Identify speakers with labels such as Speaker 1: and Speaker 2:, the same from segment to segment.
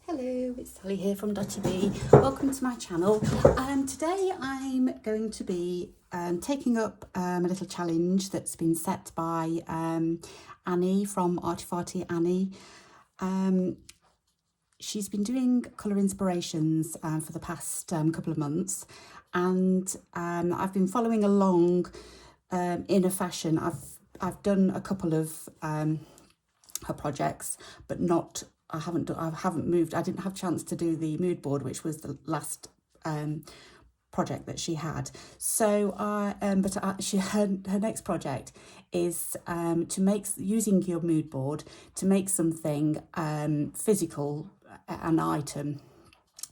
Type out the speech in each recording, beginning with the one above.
Speaker 1: Hello, it's Sally here from Dotty B. Welcome to my channel. Today I'm going to be taking up a little challenge that's been set by Annie from Artifarty Annie. She's been doing colour inspirations for the past couple of months, and I've been following along in a fashion. I've done a couple of her projects, but I haven't moved. I didn't have a chance to do the mood board, which was the last project that she had. So her next project is to make, using your mood board to make something physical, an item,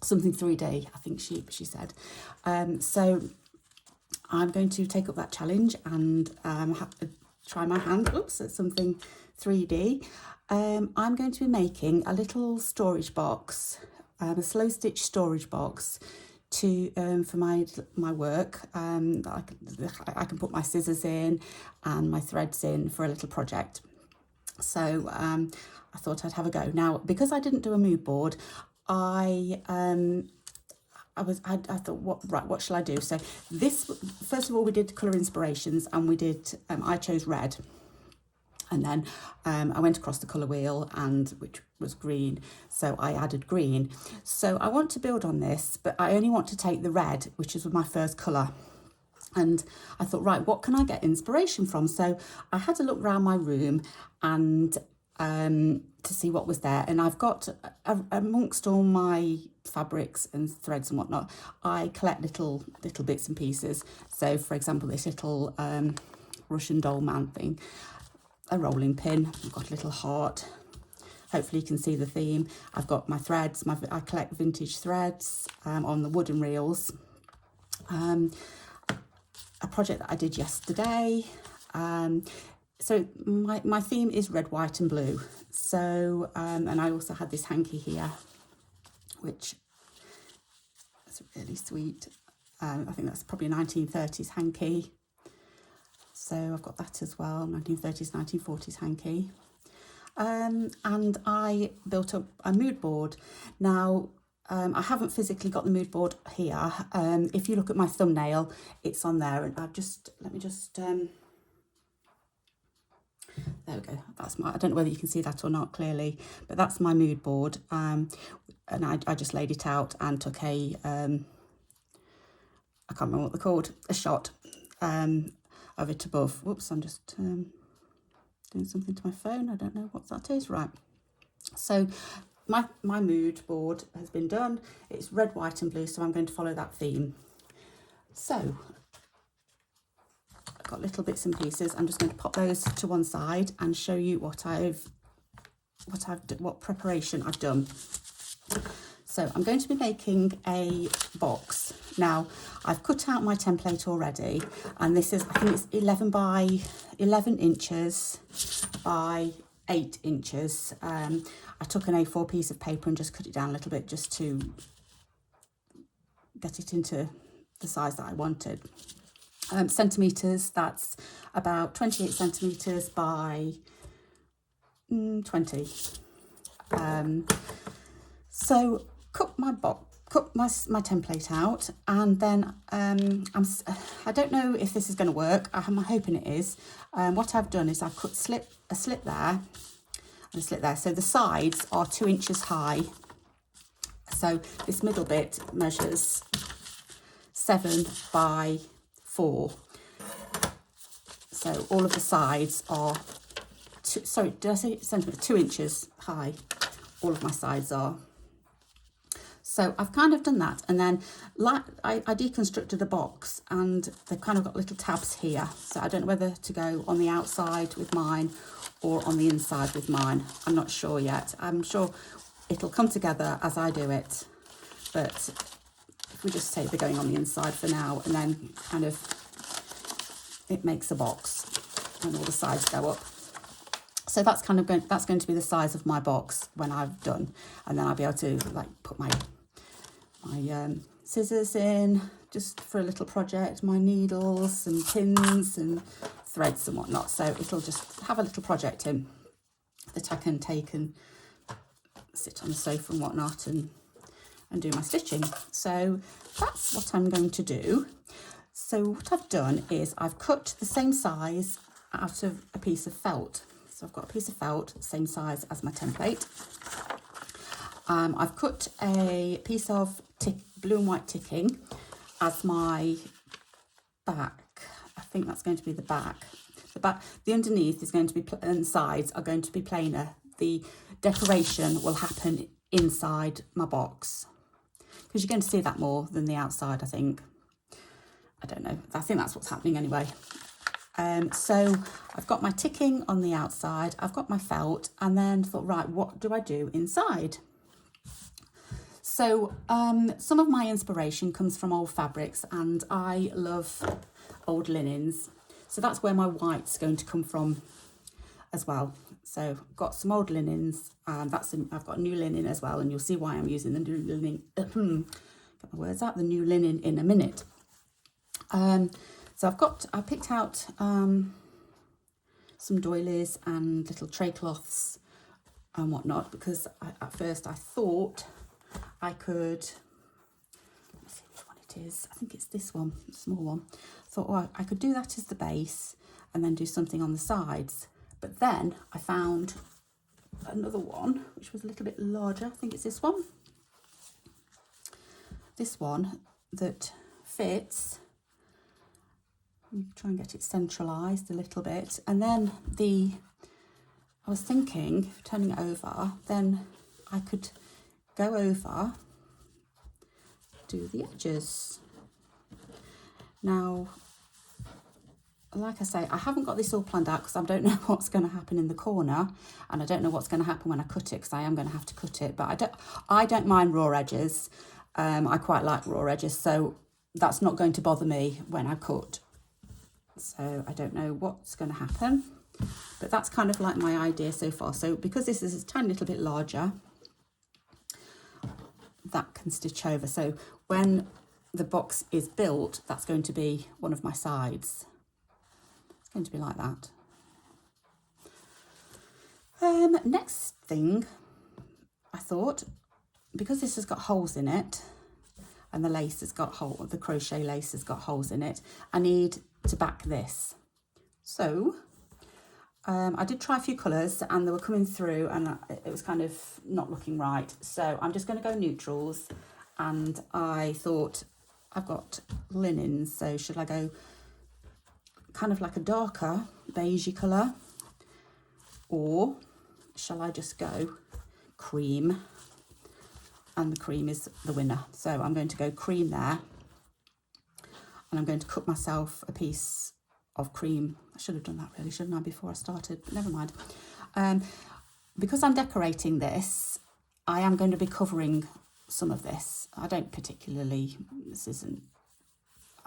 Speaker 1: something 3D, I think she said. So I'm going to take up that challenge and try my hand at something 3D. I'm going to be making a little storage box, a slow stitch storage box for my work. I can put my scissors in and my threads in for a little project. So I thought I'd have a go. Now, because I didn't do a mood board, I thought, what shall I do? So first of all, we did colour inspirations, and we did, I chose red. And then I went across the colour wheel, which was green, so I added green. So I want to build on this, but I only want to take the red, which is my first colour. And I thought, right, what can I get inspiration from? So I had a look around my room and to see what was there. And I've got, amongst all my fabrics and threads and whatnot, I collect little bits and pieces. So, for example, this little Russian doll man thing, a rolling pin, I've got a little heart. Hopefully you can see the theme. I've got my threads, I collect vintage threads on the wooden reels. A project that I did yesterday. So my theme is red, white and blue. So, and I also had this hanky here, which is really sweet. I think that's probably a 1930s hanky. So I've got that as well, 1930s, 1940s hanky. And I built up a mood board. Now, I haven't physically got the mood board here. If you look at my thumbnail, it's on there. And let me just, there we go. I don't know whether you can see that or not clearly, but that's my mood board. And I just laid it out and took I can't remember what they're called, a shot of it above. Whoops, I'm just doing something to my phone. I don't know what that is. Right. So my mood board has been done. It's red, white and blue, so I'm going to follow that theme. So I've got little bits and pieces. I'm just going to pop those to one side and show you what preparation I've done. So I'm going to be making a box. Now, I've cut out my template already, and this is, I think it's 11 inches by 8 inches. I took an A4 piece of paper and just cut it down a little bit just to get it into the size that I wanted. Centimetres, that's about 28 centimetres by 20. So cut my template out, and then I don't know if this is going to work. I'm hoping it is. What I've done is I've cut a slit there and a slit there. So the sides are 2 inches high. So this middle bit measures 7 by 4. So all of the sides are, sorry, did I say centimetre? 2 inches high. All of my sides are. So I've kind of done that, and then I deconstructed the box, and they've kind of got little tabs here. So I don't know whether to go on the outside with mine or on the inside with mine. I'm not sure yet. I'm sure it'll come together as I do it. But if we just say they're going on the inside for now, and then kind of it makes a box and all the sides go up. So that's going to be the size of my box when I've done, and then I'll be able to like put my scissors in just for a little project, my needles and pins and threads and whatnot. So it'll just have a little project in that I can take and sit on the sofa and whatnot and do my stitching. So that's what I'm going to do. So what I've done is I've cut the same size out of a piece of felt. So I've got a piece of felt, same size as my template. I've cut a piece of blue and white ticking as my back. I think that's going to be the back. The underneath is going to be, and the sides are going to be plainer. The decoration will happen inside my box, because you're going to see that more than the outside, I think. I don't know. I think that's what's happening anyway. So I've got my ticking on the outside, I've got my felt, and then thought, right, what do I do inside? So some of my inspiration comes from old fabrics, and I love old linens. So that's where my white's going to come from as well. So I've got some old linens, and I've got new linen as well, and you'll see why I'm using the new linen. Get my words out. The new linen in a minute. So I picked out some doilies and little tray cloths and whatnot, because at first I thought I could, let's see which one it is. I think it's this one, the small one. Thought, oh, I could do that as the base and then do something on the sides. But then I found another one, which was a little bit larger. I think it's this one. This one that fits. Try and get it centralised a little bit. And then I was thinking, turning it over, then I could go over, do the edges. Now, like I say, I haven't got this all planned out because I don't know what's going to happen in the corner, and I don't know what's going to happen when I cut it, because I am going to have to cut it. But I don't mind raw edges. I quite like raw edges, so that's not going to bother me when I cut. So I don't know what's going to happen, but that's kind of like my idea so far. So because this is a tiny little bit larger, that can stitch over. So when the box is built, that's going to be one of my sides. It's going to be like that. Next thing, I thought, because this has got holes in it, and the lace has got the crochet lace has got holes in it, I need to back this. So I did try a few colours, and they were coming through, and it was kind of not looking right. So I'm just going to go neutrals, and I thought, I've got linens, so should I go kind of like a darker beigey colour, or shall I just go cream? And the cream is the winner. So I'm going to go cream there, and I'm going to cut myself a piece of cream. I should have done that really, shouldn't I, before I started? But never mind. Because I'm decorating this, I am going to be covering some of this. I'm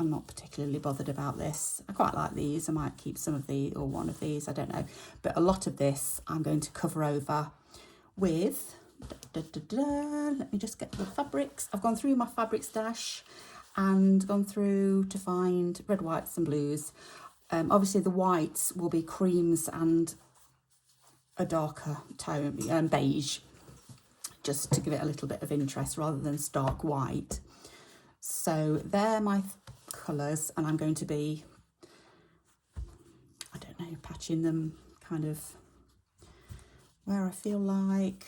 Speaker 1: not particularly bothered about this. I quite like these. I might keep some of the, or one of these, I don't know. But a lot of this I'm going to cover over with, let me just get the fabrics. I've gone through my fabric stash and gone through to find red, whites and blues. Obviously the whites will be creams and a darker tone, beige, just to give it a little bit of interest rather than stark white. So they're my colours, and I'm going to be, I don't know, patching them kind of where I feel like,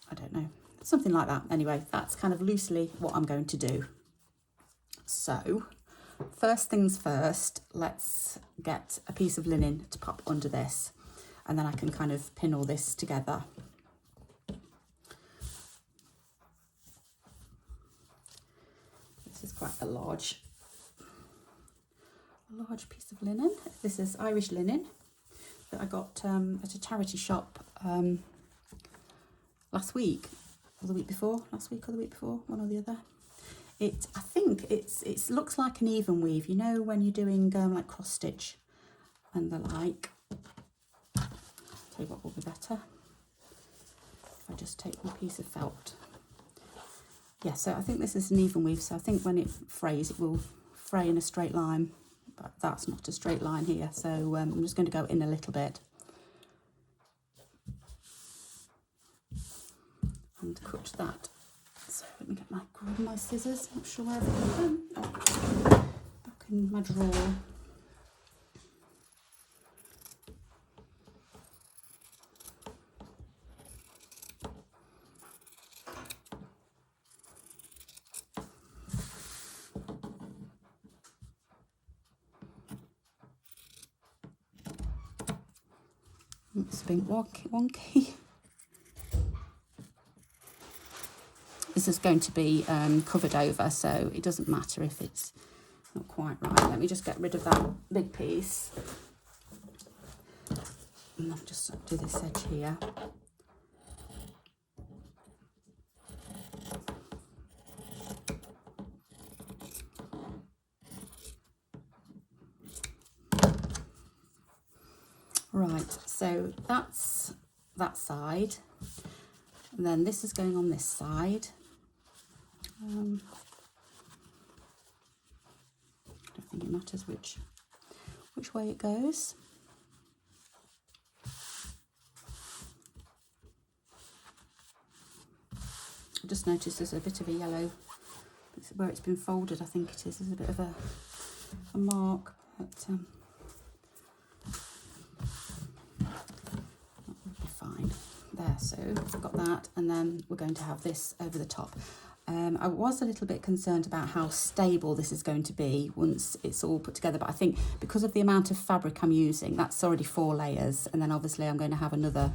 Speaker 1: I don't know, something like that. Anyway, that's kind of loosely what I'm going to do. So first things first, let's get a piece of linen to pop under this, and then I can kind of pin all this together. This is quite a large piece of linen. This is Irish linen that I got at a charity shop last week, or the week before, one or the other. I think it looks like an even weave, you know, when you're doing like cross stitch and the like. I'll tell you what will be better. If I just take one piece of felt. Yeah, so I think this is an even weave, so I think when it frays, it will fray in a straight line, but that's not a straight line here, so I'm just going to go in a little bit. and cut that. So let me grab my scissors. Not sure where I've put them. Oh, back in my drawer. It's a bit wonky. This is going to be covered over, so it doesn't matter if it's not quite right. Let me just get rid of that big piece. And I'll just do this edge here. Right, so that's that side, and then this is going on this side. I don't think it matters which way it goes. I just noticed there's a bit of a yellow, where it's been folded, I think it is. There's a bit of a mark, but fine. There, so I've got that, and then we're going to have this over the top. I was a little bit concerned about how stable this is going to be once it's all put together, but I think because of the amount of fabric I'm using, that's already 4 layers, and then obviously I'm going to have another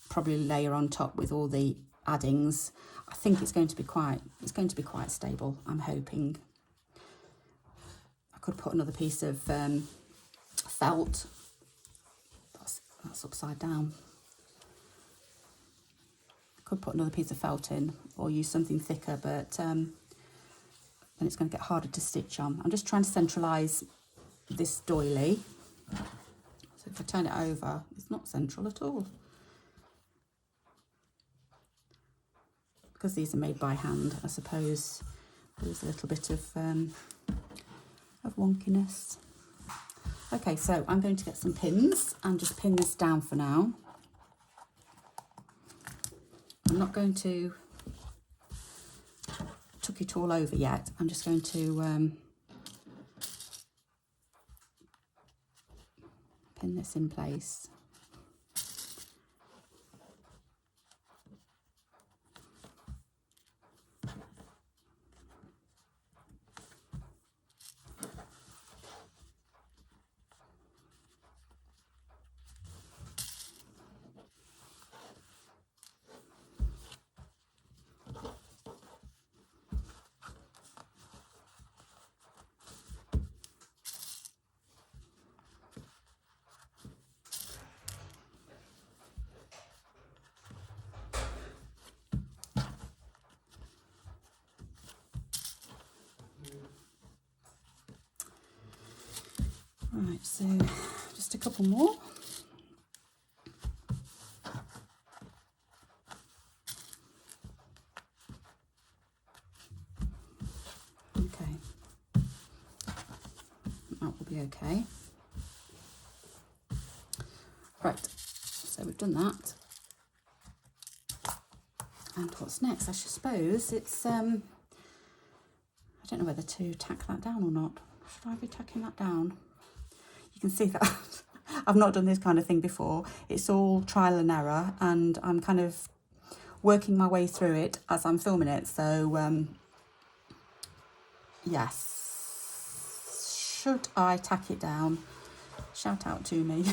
Speaker 1: probably layer on top with all the addings. I think it's going to be quite stable, I'm hoping. I could put another piece of felt. That's upside down. Could put another piece of felt in or use something thicker, but then it's going to get harder to stitch on. I'm just trying to centralise this doily. So if I turn it over, it's not central at all. Because these are made by hand, I suppose there's a little bit of wonkiness. Okay, so I'm going to get some pins and just pin this down for now. I'm not going to tuck it all over yet. I'm just going to pin this in place. Right, so just a couple more. Okay, that will be okay. Right, so we've done that. And what's next? I suppose it's, I don't know whether to tack that down or not. Should I be tacking that down? You can see that I've not done this kind of thing before. It's all trial and error, and I'm kind of working my way through it as I'm filming it. So, yes. Should I tack it down? Shout out to me.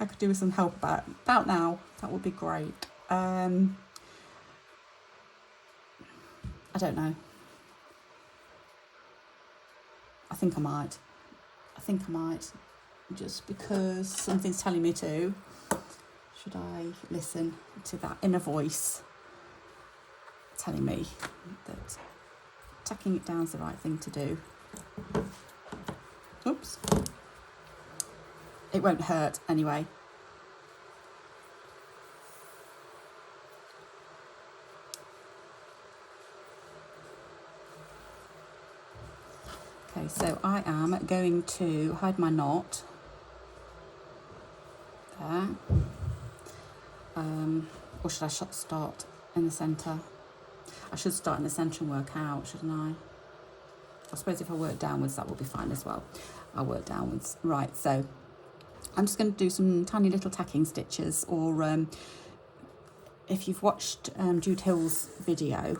Speaker 1: I could do with some help about now. That would be great. I don't know. I think I might. Just because something's telling me to. Should I listen to that inner voice telling me that tacking it down is the right thing to do? Oops. It won't hurt anyway. Okay, so I am going to hide my knot there. Or should I start in the centre? I should start in the centre and work out, shouldn't I? I suppose if I work downwards, that will be fine as well. I'll work downwards. Right, so I'm just going to do some tiny little tacking stitches, or if you've watched Jude Hill's video,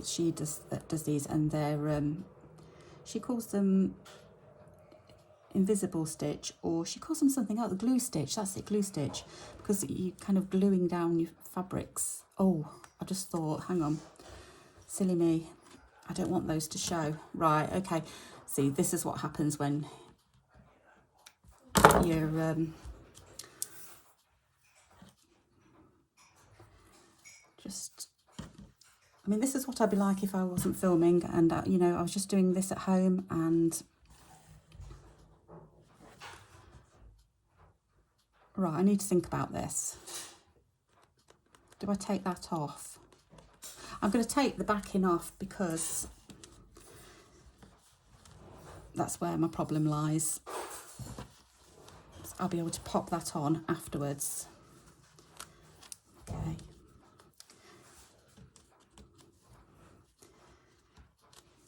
Speaker 1: she does these, and they're she calls them invisible stitch, or she calls them something else, the glue stitch. That's it, glue stitch, because you kind of gluing down your fabrics. Oh, I just thought, hang on, silly me, I don't want those to show. Right, okay, see, this is what happens when you're just, I mean, this is what I'd be like if I wasn't filming, and you know, I was just doing this at home. And right, I need to think about this. Do I take that off? I'm going to take the backing off, because that's where my problem lies. So I'll be able to pop that on afterwards. Okay.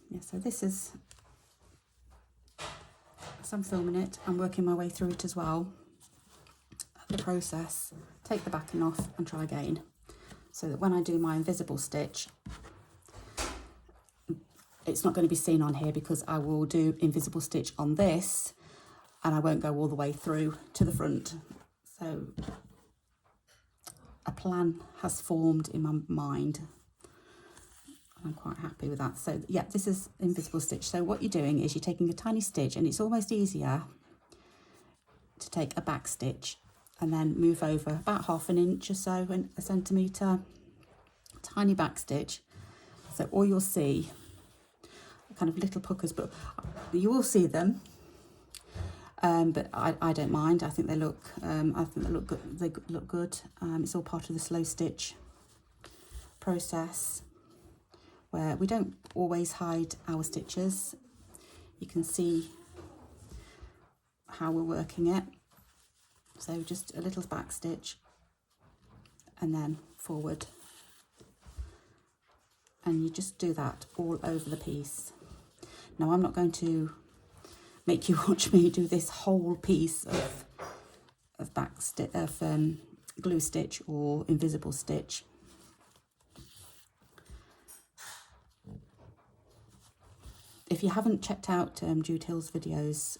Speaker 1: Yeah, so this is, as I'm filming it, I'm working my way through it as well. The process, take the backing off and try again, so that when I do my invisible stitch, it's not going to be seen on here, because I will do invisible stitch on this and I won't go all the way through to the front. So a plan has formed in my mind. I'm quite happy with that. So yeah, this is invisible stitch. So what you're doing is you're taking a tiny stitch, and it's almost easier to take a back stitch and then move over about half an inch or so, and a centimetre, tiny back stitch. So all you'll see are kind of little puckers, but you will see them. But I don't mind. I think they look good. They look good. It's all part of the slow stitch process, where we don't always hide our stitches. You can see how we're working it. So just a little back stitch and then forward, and you just do that all over the piece. Now, I'm not going to make you watch me do this whole piece of glue stitch or invisible stitch. If you haven't checked out Jude Hill's videos,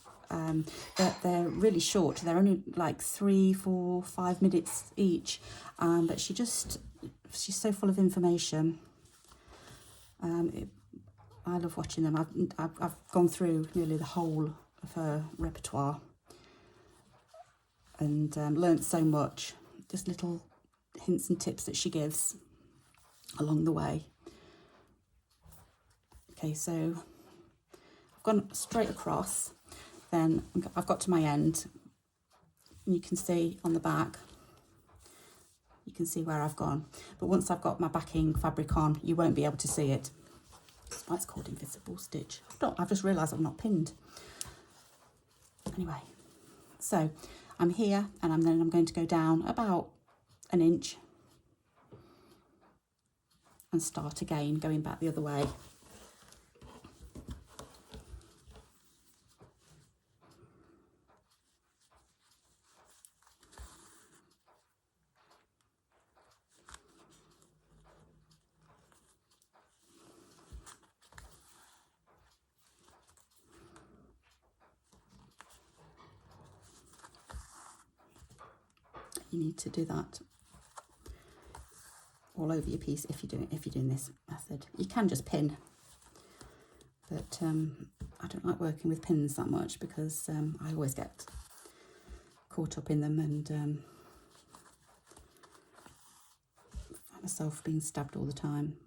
Speaker 1: they're really short. They're only like 3, 4, 5 minutes each, but she's so full of information. I love watching them. I've gone through nearly the whole of her repertoire and learnt so much. Just little hints and tips that she gives along the way. Okay, so I've gone straight across. Then I've got to my end, and you can see on the back, you can see where I've gone. But once I've got my backing fabric on, you won't be able to see it. That's why it's called invisible stitch. I've just realised I'm not pinned. Anyway, so I'm here, and then I'm going to go down about an inch and start again, going back the other way. You need to do that all over your piece if you're doing this method. You can just pin, but I don't like working with pins that much, because I always get caught up in them and find myself being stabbed all the time.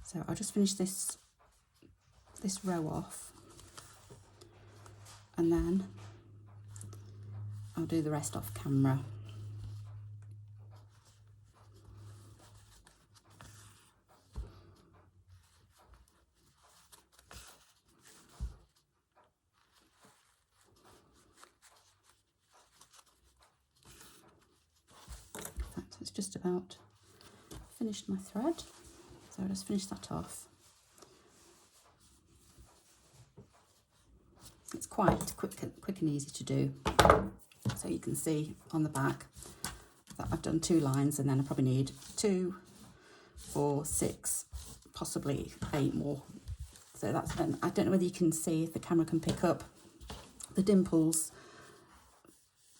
Speaker 1: So I'll just finish this row off, and then I'll do the rest off camera. just about finished my thread. So I'll just finish that off. It's quite quick and easy to do. So you can see on the back that I've done 2 lines, and then I probably need 2, 4, 6, possibly 8 more. So that's, and I don't know whether you can see, if the camera can pick up the dimples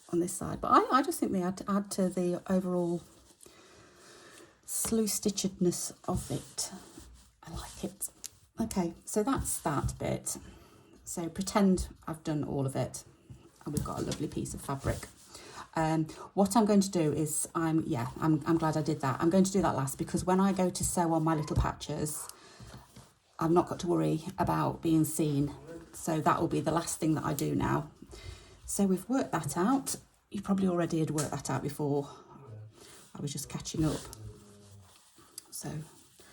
Speaker 1: on this side, but I just think they add to the overall slew stitchedness of it. I like it. Okay, so that's that bit. So pretend I've done all of it, and we've got a lovely piece of fabric. What I'm going to do is, I'm glad I did that. I'm going to do that last, because when I go to sew on my little patches, I've not got to worry about being seen. So that will be the last thing that I do now. So we've worked that out. You probably already had worked that out before. I was just catching up. So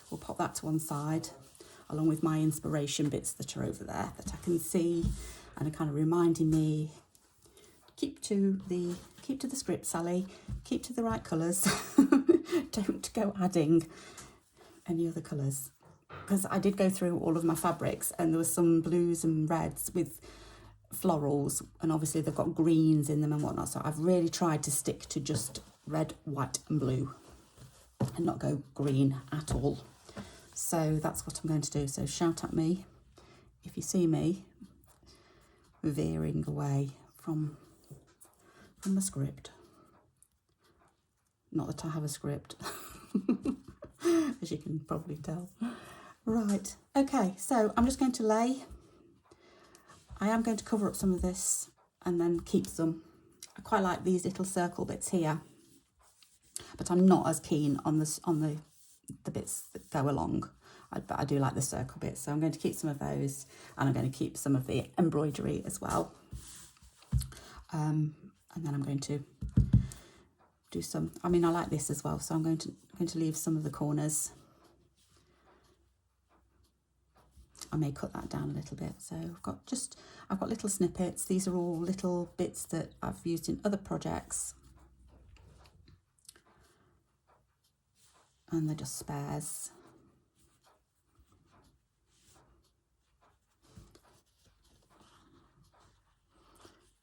Speaker 1: we'll pop that to one side, along with my inspiration bits that are over there that I can see and are kind of reminding me, keep to the script, Sally, keep to the right colours. Don't go adding any other colours. Because I did go through all of my fabrics, and there was some blues and reds with florals, and obviously they've got greens in them and whatnot. So I've really tried to stick to just red, white and blue and not go green at all. So that's what I'm going to do. So shout at me if you see me veering away from the script. Not that I have a script, as you can probably tell. Right, okay, so I'm just going to lay. I am going to cover up some of this and then keep some. I quite like these little circle bits here, but I'm not as keen on the bits that go along. But I do like the circle bits, so I'm going to keep some of those, and I'm going to keep some of the embroidery as well. And then I'm going to do some, I mean, I like this as well, so I'm going to leave some of the corners. I may cut that down a little bit. So I've got little snippets. These are all little bits that I've used in other projects, and they're just spares.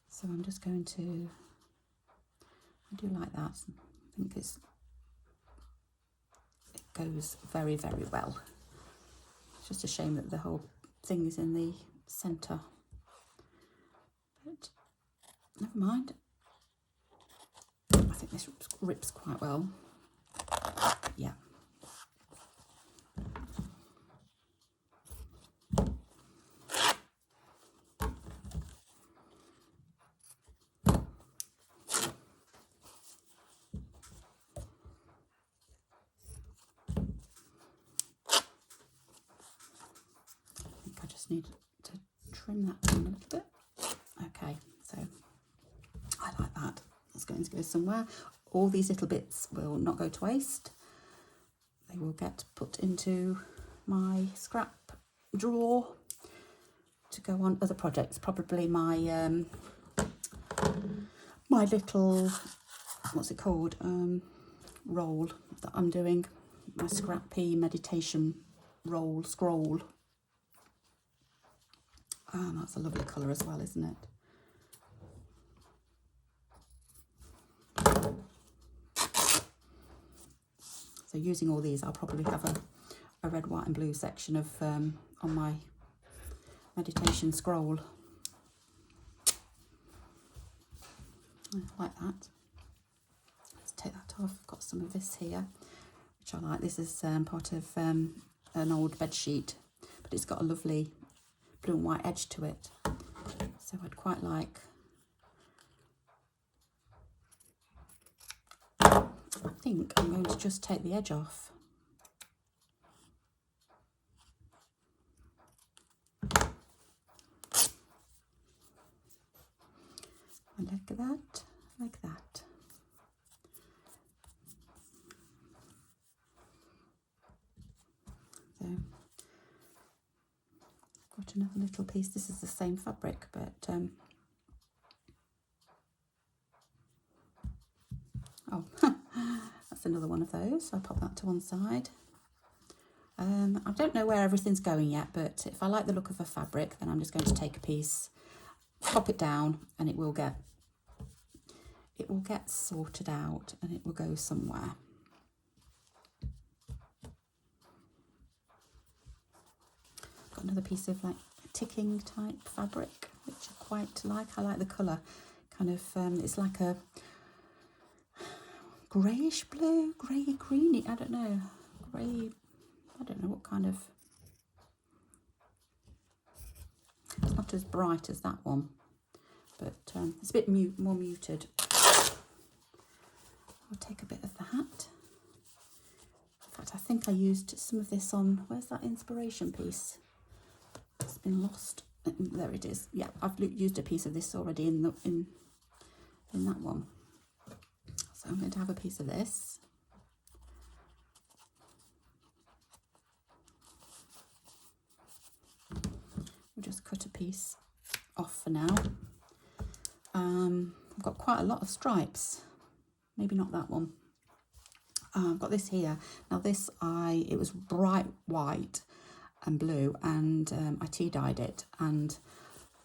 Speaker 1: So I'm just going to, I do like that. I think it goes very, very well. It's just a shame that the whole thing is in the centre, but never mind. I think this rips quite well. Yeah. Need to trim that down a little bit. Okay, so I like that. It's going to go somewhere. All these little bits will not go to waste. They will get put into my scrap drawer to go on other projects. Probably my my little, what's it called, roll that I'm doing, my scrappy meditation scroll. That's a lovely colour as well, isn't it? So using all these, I'll probably have a red, white and blue section of on my meditation scroll. I like that. Let's take that off. I've got some of this here, which I like. This is part of an old bed sheet, but it's got a lovely blue and white edge to it. So I'd quite like, I think I'm going to just take the edge off. And like that, like that. So got another little piece. This is the same fabric, but oh, that's another of those. I'll pop that to one side. I don't know where everything's going yet, but if I like the look of a fabric, then I'm just going to take a piece, pop it down, and it will get sorted out and it will go somewhere. Got another piece of like ticking type fabric, which I quite like. I like the colour, kind of, it's like a greyish blue, grey greeny, I don't know, grey, I don't know what kind of, it's not as bright as that one, but it's a bit more muted. I'll take a bit of that. In fact, I think I used some of this on, where's that inspiration piece? It's been lost. There it is. Yeah, I've used a piece of this already in that one. So I'm going to have a piece of this. We'll just cut a piece off for now. I've got quite a lot of stripes. Maybe not that one. I've got this here. Now this, it was bright white and blue, and I tea dyed it, and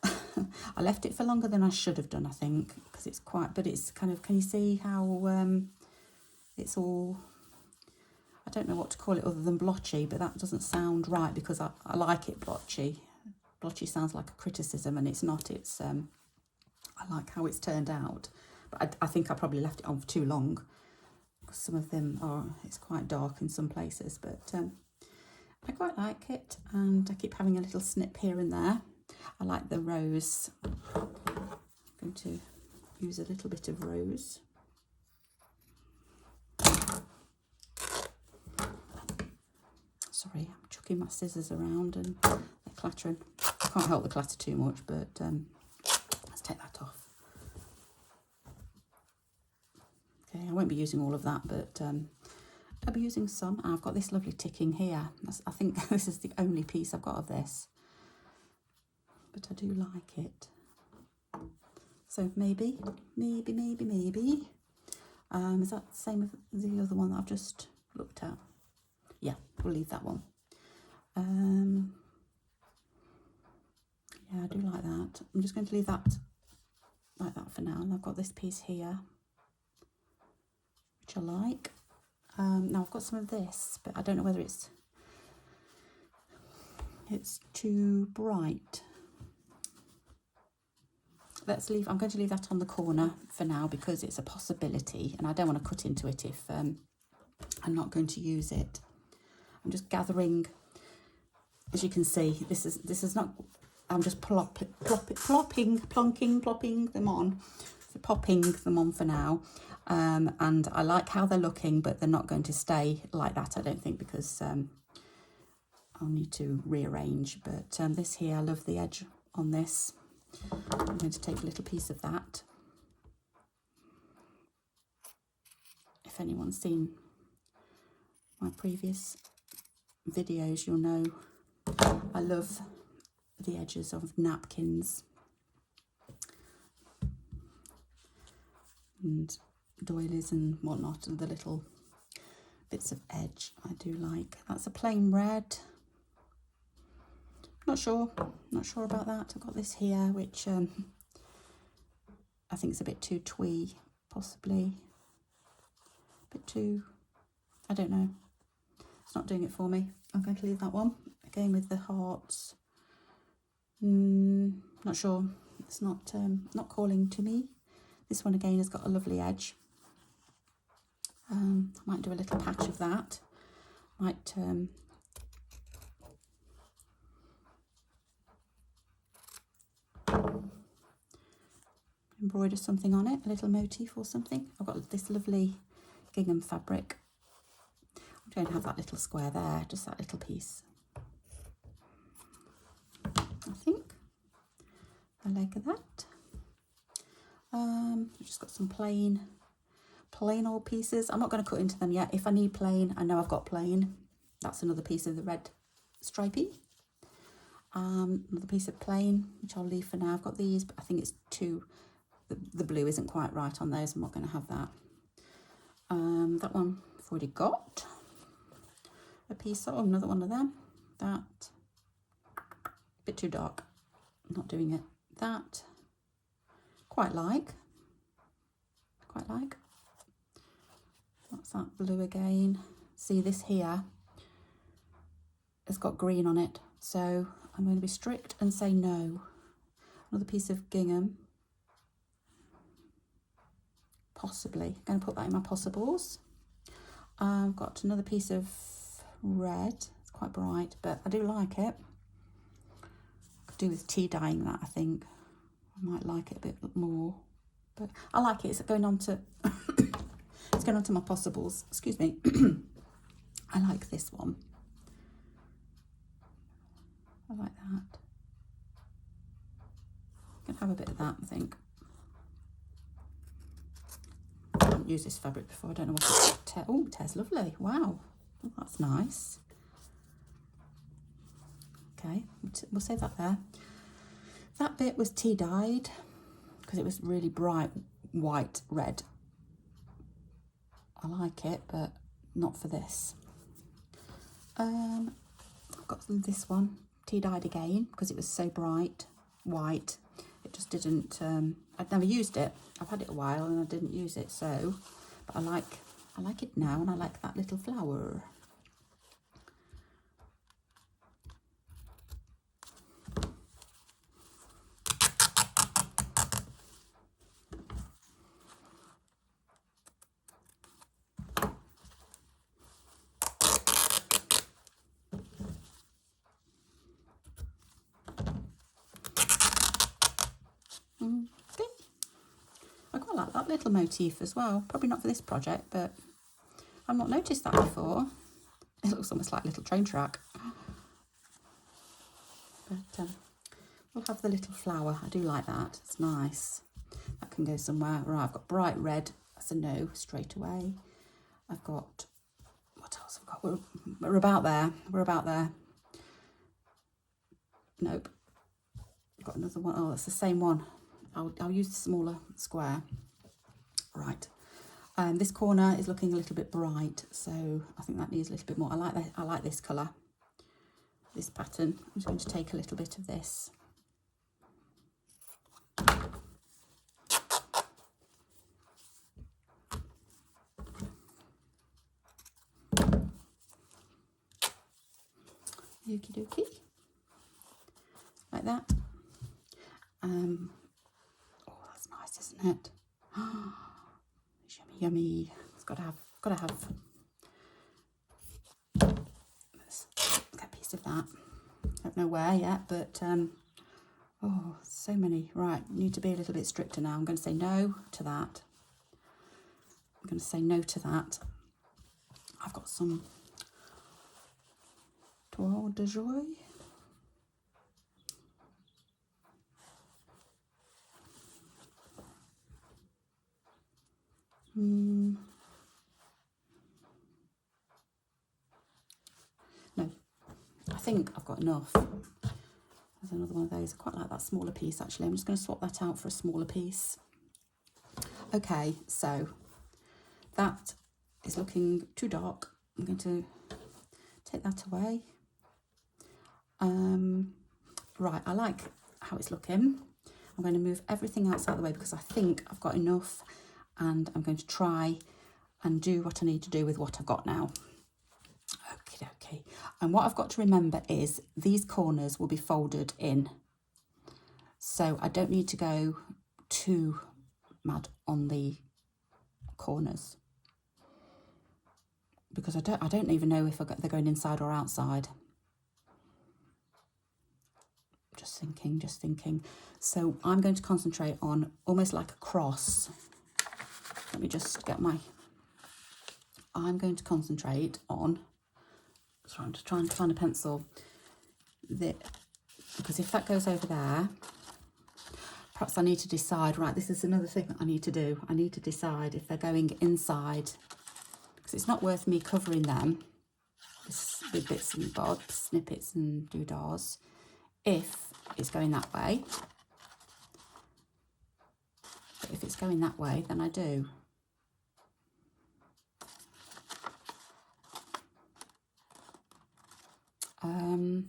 Speaker 1: I left it for longer than I should have done, I think, because it's quite, but it's kind of, can you see how it's all, I don't know what to call it other than blotchy, but that doesn't sound right because I like it blotchy. Blotchy sounds like a criticism, and it's not. It's I like how it's turned out, but I think I probably left it on for too long. Some of them are, it's quite dark in some places, but I quite like it, and I keep having a little snip here and there. I like the rose. I'm going to use a little bit of rose. Sorry, I'm chucking my scissors around and they're clattering. I can't help the clatter too much, but let's take that off. Okay, I won't be using all of that, but I'll be using some. I've got this lovely ticking here. I think this is the only piece I've got of this, but I do like it. So maybe. Is that the same as the other one that I've just looked at? Yeah, we'll leave that one. Yeah, I do like that. I'm just going to leave that like that for now. And I've got this piece here, which I like. Now I've got some of this, but I don't know whether it's too bright. I'm going to leave that on the corner for now because it's a possibility, and I don't want to cut into it if I'm not going to use it. I'm just gathering, as you can see, this is not, I'm just plopping them on, popping them on for now. And I like how they're looking, but they're not going to stay like that, I don't think, because I'll need to rearrange. But this here, I love the edge on this. I'm going to take a little piece of that. If anyone's seen my previous videos, you'll know I love the edges of napkins and doilies and whatnot, and the little bits of edge I do like. That's a plain red. Not sure about that. I've got this here, which I think is a bit too twee, possibly. A bit too, I don't know. It's not doing it for me. I'm going to leave that one. Again with the hearts. Not sure. It's not calling to me. This one again has got a lovely edge. I might do a little patch of that. Might embroider something on it, a little motif or something. I've got this lovely gingham fabric. I'm going to have that little square there, just that little piece. I think I like that. I've just got some plain old pieces. I'm not going to cut into them yet. If I need plain, I know I've got plain. That's another piece of the red stripey. Another piece of plain, which I'll leave for now. I've got these, but I think it's too, the blue isn't quite right on those. I'm not going to have that. That one I've already got a piece of, another one of them. That, a bit too dark, I'm not doing it. That, quite like. What's that blue again? See, this here has got green on it, so I'm going to be strict and say no. Another piece of gingham, possibly. I'm going to put that in my possibles. I've got another piece of red. It's quite bright, but I do like it. Could do with tea dyeing that, I think. I might like it a bit more, but I like it. It's going on to it's going on to my possibles. Excuse me. I like this one. I like that. I can have a bit of that, I think. I haven't used this fabric before. I don't know what it oh, it tears lovely. Wow. Oh, that's nice. Okay, we'll save that there. That bit was tea dyed because it was really bright white red. I like it, but not for this. I've got this one tea dyed again because it was so bright white. It just didn't. I'd never used it. I've had it a while and I didn't use it, so. But I like it now, and I like that little flower. Okay. I quite like that little motif as well. Probably not for this project, but I've not noticed that before. It looks almost like a little train track. But we'll have the little flower. I do like that. It's nice. That can go somewhere. Right, I've got bright red. That's a no straight away. I've got, what else have I got? We're about there. We're about there. Nope. I've got another one. Oh, that's the same one. I'll use the smaller square. Right. This corner is looking a little bit bright, so I think that needs a little bit more. I like this colour, this pattern. I'm just going to take a little bit of this. Okie dokie. Like that. Oh, that's nice, isn't it? Yummy, yummy. It's got to have. Let's get a piece of that. Don't know where yet, but oh, so many. Right, need to be a little bit stricter now. I'm going to say no to that. I'm going to say no to that. I've got some Toile de Joie. No, I think I've got enough. There's another one of those. I quite like that smaller piece, actually. I'm just going to swap that out for a smaller piece. Okay, so that is looking too dark. I'm going to take that away. Right, I like how it's looking. I'm going to move everything else out of the way because I think I've got enough, and I'm going to try and do what I need to do with what I've got now. Okay. And what I've got to remember is these corners will be folded in. So I don't need to go too mad on the corners, because I don't even know if they're going inside or outside. Just thinking. So I'm going to concentrate on almost like a cross. Let me just get I'm going to concentrate on, sorry, I'm just trying to find a pencil, because if that goes over there, perhaps I need to decide, right, this is another thing that I need to do. I need to decide if they're going inside, because it's not worth me covering them with bits and bobs, snippets and doodahs, if it's going that way. But if it's going that way, then I do. Oh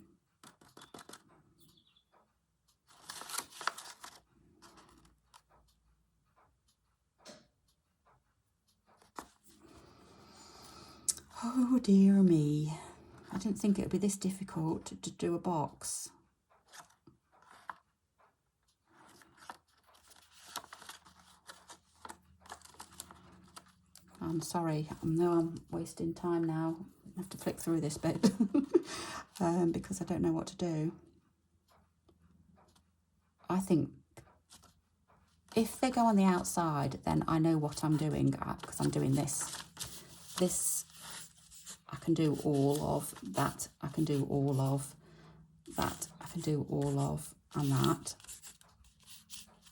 Speaker 1: dear me. I didn't think it would be this difficult to do a box. I'm sorry, I know I'm wasting time now. I have to flick through this bit because I don't know what to do. I think if they go on the outside, then I know what I'm doing because I'm doing this. This I can do all of, that I can do all of, that I can do all of, and that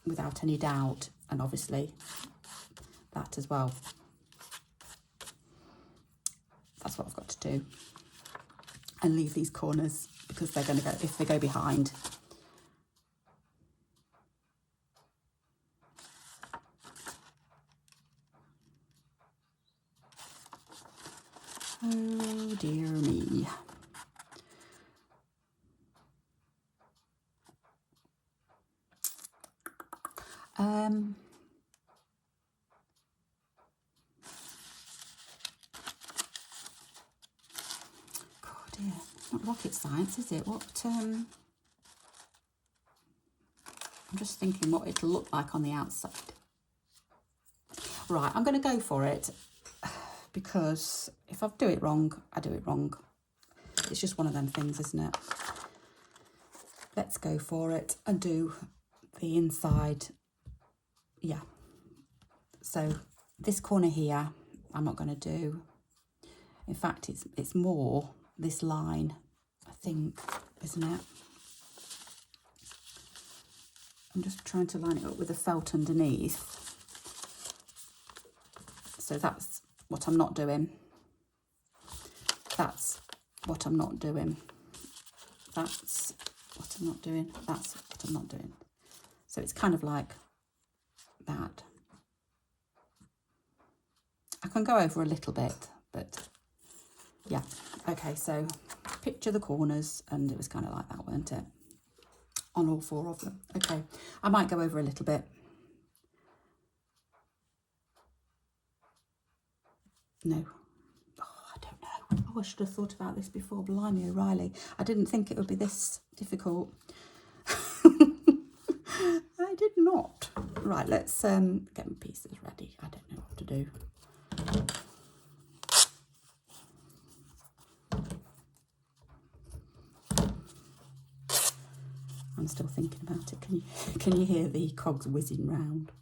Speaker 1: without any doubt, and obviously that as well. That's what I've got to do. And leave these corners because they're going to go, if they go behind. Oh dear me. God dear, not rocket science, is it? What? I'm just thinking what it'll look like on the outside. Right, I'm going to go for it because if I do it wrong, I do it wrong. It's just one of them things, isn't it? Let's go for it and do the inside. Yeah. So this corner here, I'm not going to do. In fact, it's more this line, I think, isn't it? I'm just trying to line it up with the felt underneath. So that's what I'm not doing. That's what I'm not doing. That's what I'm not doing. That's what I'm not doing. So it's kind of like that. I can go over a little bit, but yeah. Okay, so picture the corners, and it was kind of like that, weren't it? On all four of them. Okay, I might go over a little bit. No. Oh, I don't know. Oh, I should have thought about this before. Blimey O'Reilly. I didn't think it would be this difficult. I did not. Right, let's get my pieces ready. I don't know what to do. I'm still thinking about it. Can you hear the cogs whizzing round?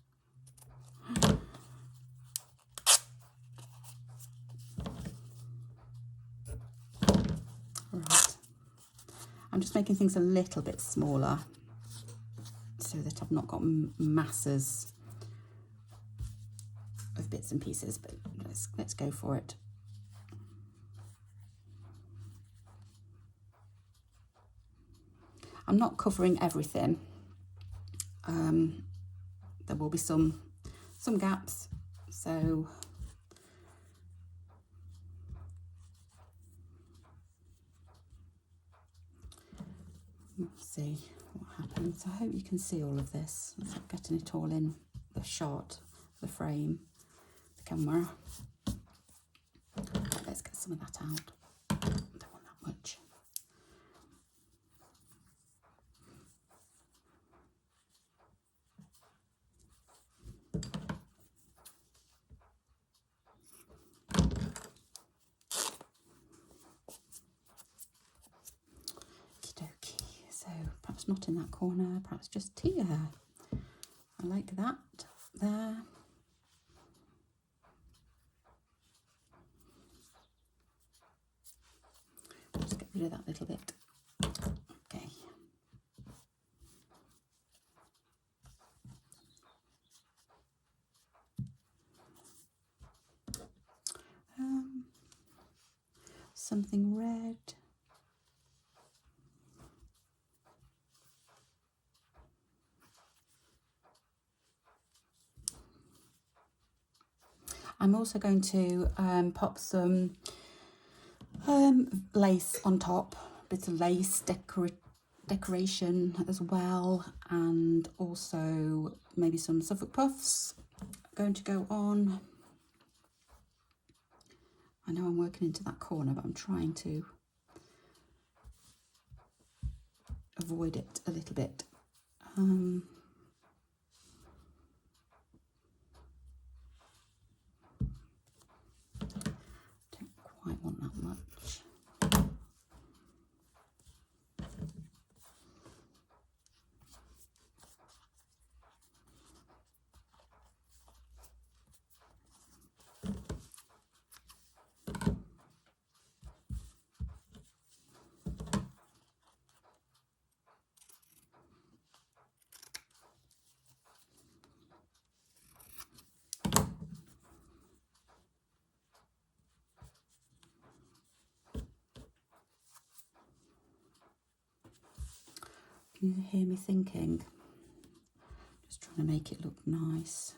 Speaker 1: Right. I'm just making things a little bit smaller so that I've not got masses of bits and pieces, but let's go for it. I'm not covering everything. There will be some gaps, so let's see what happens. I hope you can see all of this. I'm getting it all in the shot, the frame, the camera. Right, let's get some of that out. I don't want that much. So perhaps not in that corner, perhaps just here. I like that there. Just get rid of that little bit. Okay. Something red. I'm also going to pop some lace on top bit of lace decoration as well, and also maybe some Suffolk puffs going to go on. I know I'm working into that corner, but I'm trying to avoid it a little bit. Don't quite want that much. Can you hear me thinking? Just trying to make it look nice.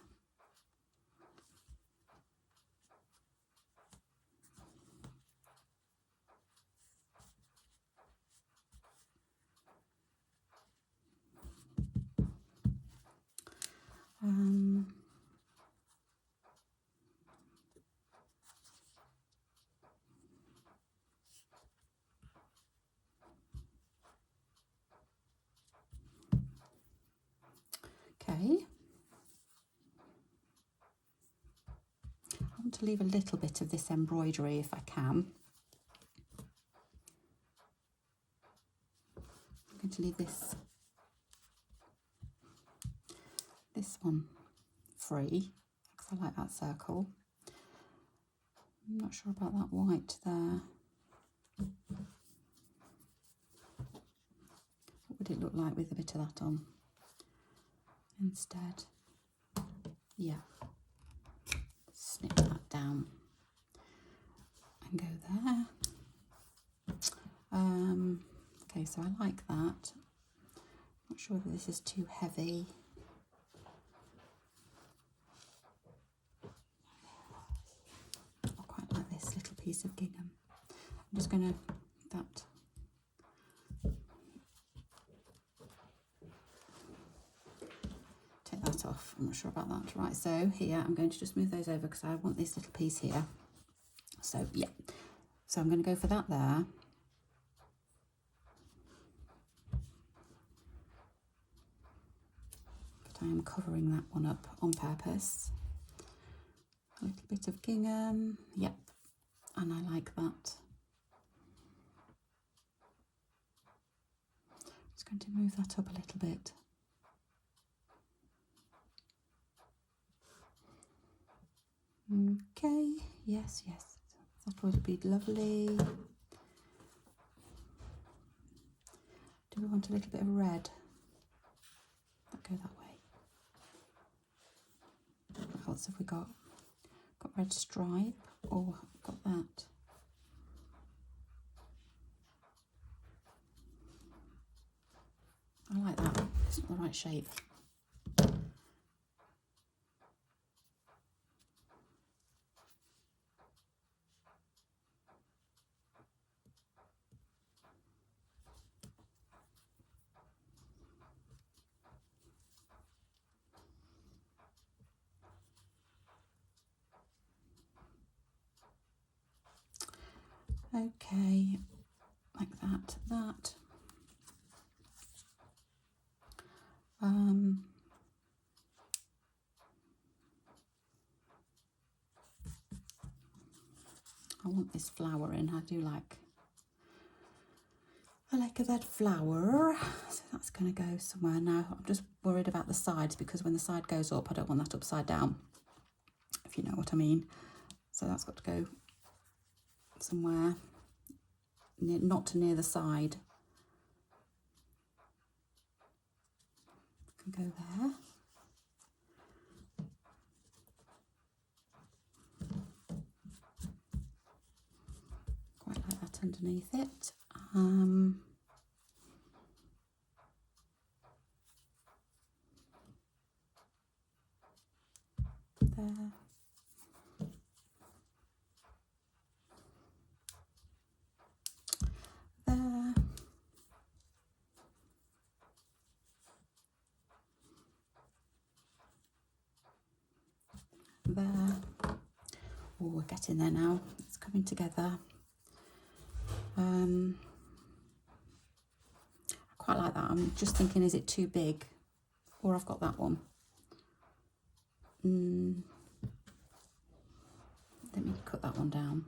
Speaker 1: Okay. I want to leave a little bit of this embroidery if I can. I'm going to leave this one free because I like that circle. I'm not sure about that white there. What would it look like with a bit of that on instead? Yeah. Snip that down and go there. Okay, so I like that. Not sure whether this is too heavy. I quite like this little piece of gingham. I'm just going to take that off. I'm not sure about that. Right, so here I'm going to just move those over because I want this little piece here. So yeah, so I'm going to go for that there. But I am covering that one up on purpose. A little bit of gingham, yep, and I like that. Just going to move that up a little bit. Okay, yes, that would be lovely. Do we want a little bit of red? That go that way. What else have we got? Got red stripe, or got that. I like that. It's not the right shape. Okay, like that. I want this flower in. I like a red flower, so that's going to go somewhere. Now I'm just worried about the sides because when the side goes up I don't want that upside down, if you know what I mean. So that's got to go somewhere not near the side. Can go there. Quite like that underneath it. There. There. Oh, we're getting there now. It's coming together. I quite like that. I'm just thinking, is it too big? Or I've got that one. Let me cut that one down.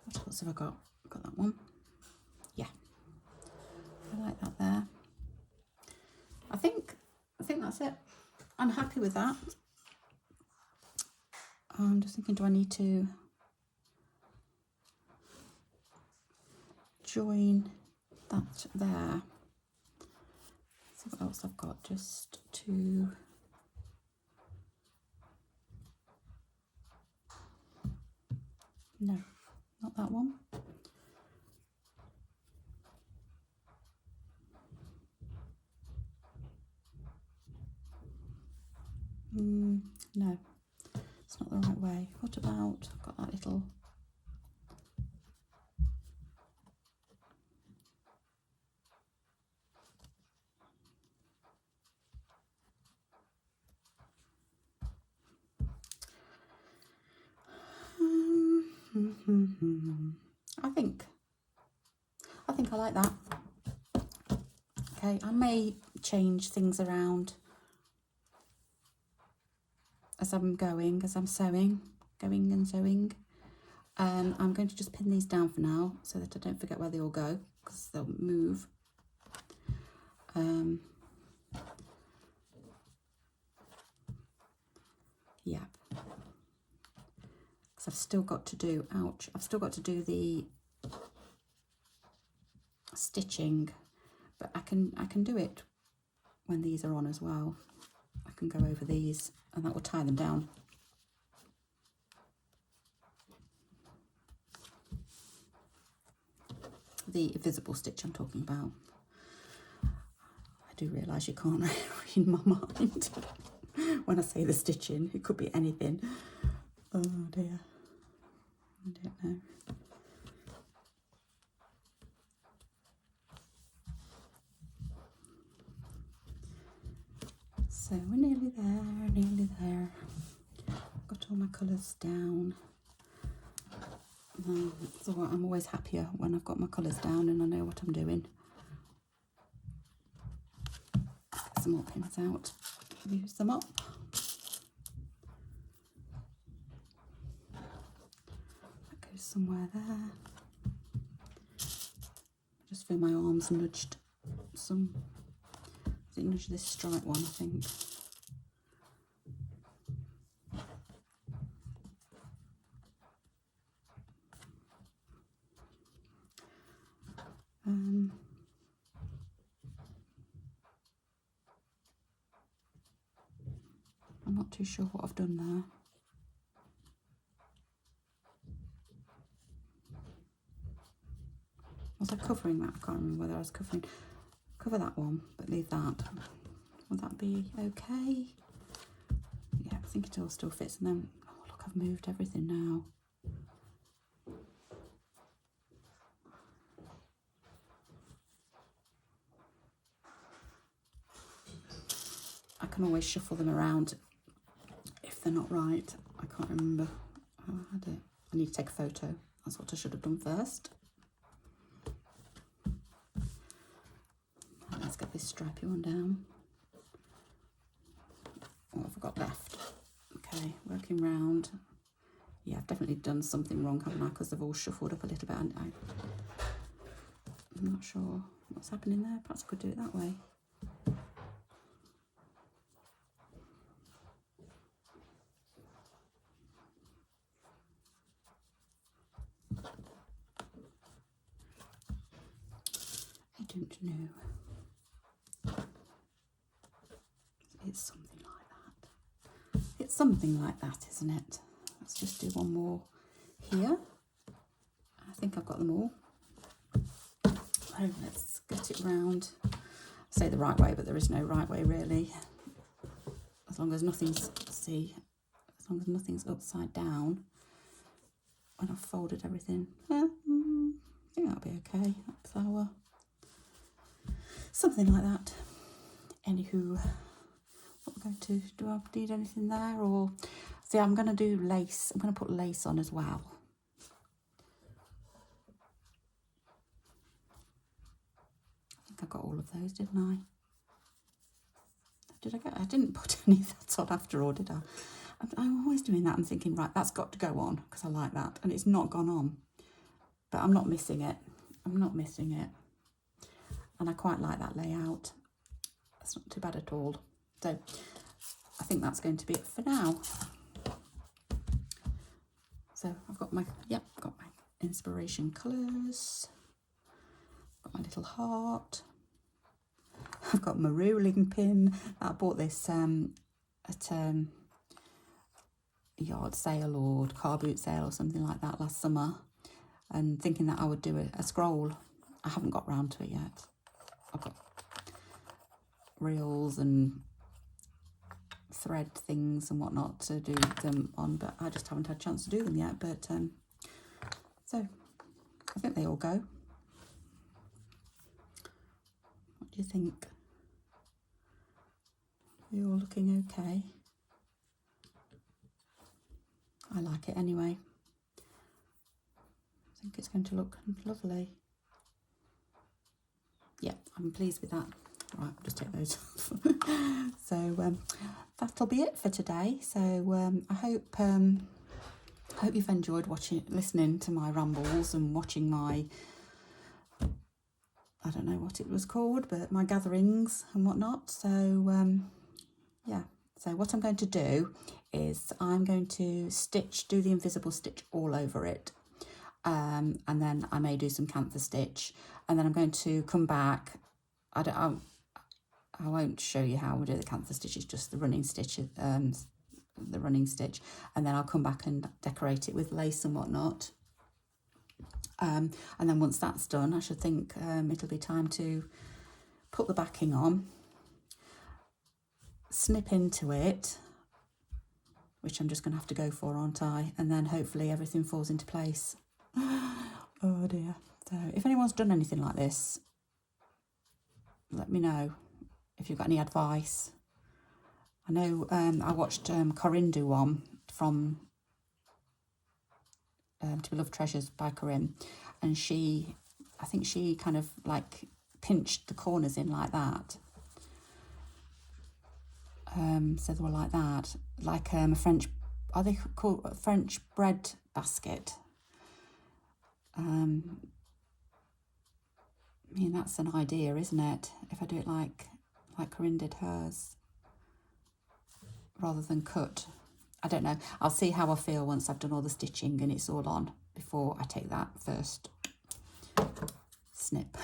Speaker 1: What else have I got? I've got that one. Yeah, I like that there. I think that's it. I'm happy with that. I'm just thinking, do I need to join that there? See what else I've got, just to... No, not that one. No, it's not the right way. What about, I've got that little... I think I like that. Okay, I may change things around as I'm going, as I'm sewing, going and sewing. I'm going to just pin these down for now so that I don't forget where they all go, because they'll move. Yeah, because I've still got to do, ouch, I've still got to do the stitching, but I can do it when these are on as well. I can go over these and that will tie them down. The visible stitch I'm talking about. I do realise you can't read my mind when I say the stitching. It could be anything. Oh dear, I don't know. So we're nearly there, nearly there. Got all my colours down. So I'm always happier when I've got my colours down and I know what I'm doing. Get some more pins out, use them up. That goes somewhere there. I just feel my arms nudged some. I nudged this stripe one, I think. I'm not too sure what I've done there. Was I covering that? I can't remember whether I was covering. Cover that one, but leave that. Will that be okay? Yeah, I think it all still fits. And then, oh look, I've moved everything now. I can always shuffle them around if they're not right. I can't remember how I had it. I need to take a photo. That's what I should have done first. Let's get this stripy one down. What have I got left? Okay, working round. Yeah, I've definitely done something wrong, haven't I? Because they've all shuffled up a little bit. I'm not sure what's happening there. Perhaps I could do it that way. I don't know. it's something like that. It's something like that, isn't it? Let's just do one more here. I think I've got them all. So let's get it round. I say the right way, but there is no right way really. As long as nothing's, as long as nothing's upside down when I've folded everything. I think that'll be okay. That's our, something like that. Anywho, what we're going to, do I need anything there? Or, see, I'm going to do lace. I'm going to put lace on as well. I think I got all of those, didn't I? I didn't put any of that on after all, did I? I'm always doing that. I'm thinking, right, that's got to go on because I like that. And it's not gone on. But I'm not missing it. I'm not missing it. And I quite like that layout. That's not too bad at all. So I think that's going to be it for now. So I've got my, got my inspiration colours. Got my little heart. I've got my ruling pin. I bought this at yard sale or car boot sale or something like that last summer, and thinking that I would do a scroll. I haven't got round to it yet. I've got reels and thread things and whatnot to do them on, but I just haven't had a chance to do them yet. But so I think they all go. What do you think? Are you all looking okay? I like it anyway. I think it's going to look lovely. Yeah, I'm pleased with that. Right, I'll just take those off. So that'll be it for today. So I hope you've enjoyed listening to my rambles and watching my, I don't know what it was called, but my gatherings and whatnot. So yeah. So what I'm going to do is I'm going to do the invisible stitch all over it. And then I may do some canvas stitch, and then I'm going to come back. I won't show you how we do the canvas stitch. It's just the running stitch, and then I'll come back and decorate it with lace and whatnot. And then once that's done, I should think it'll be time to put the backing on, snip into it, which I'm just going to have to go for, aren't I? And then hopefully everything falls into place. Oh dear. So if anyone's done anything like this, let me know if you've got any advice. I know I watched Corinne do one from To Be Loved Treasures by Corinne, and I think she kind of like pinched the corners in like that. So they were like that, like a French, are they called a French bread basket? I mean, that's an idea, isn't it? If I do it like Corinne did hers, rather than cut. I don't know. I'll see how I feel once I've done all the stitching and it's all on, before I take that first snip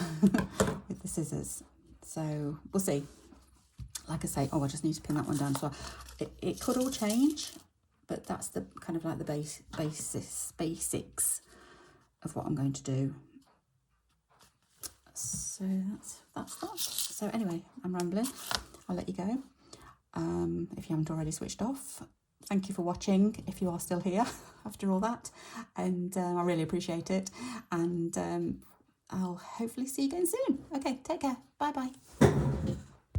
Speaker 1: with the scissors. So we'll see. Like I say, I just need to pin that one down. So it could all change, but that's the kind of like the basics of what I'm going to do. So that's that. So anyway, I'm rambling. I'll let you go. If you haven't already switched off, thank you for watching. If you are still here after all that, and I really appreciate it. And I'll hopefully see you again soon. Okay, take care. Bye bye.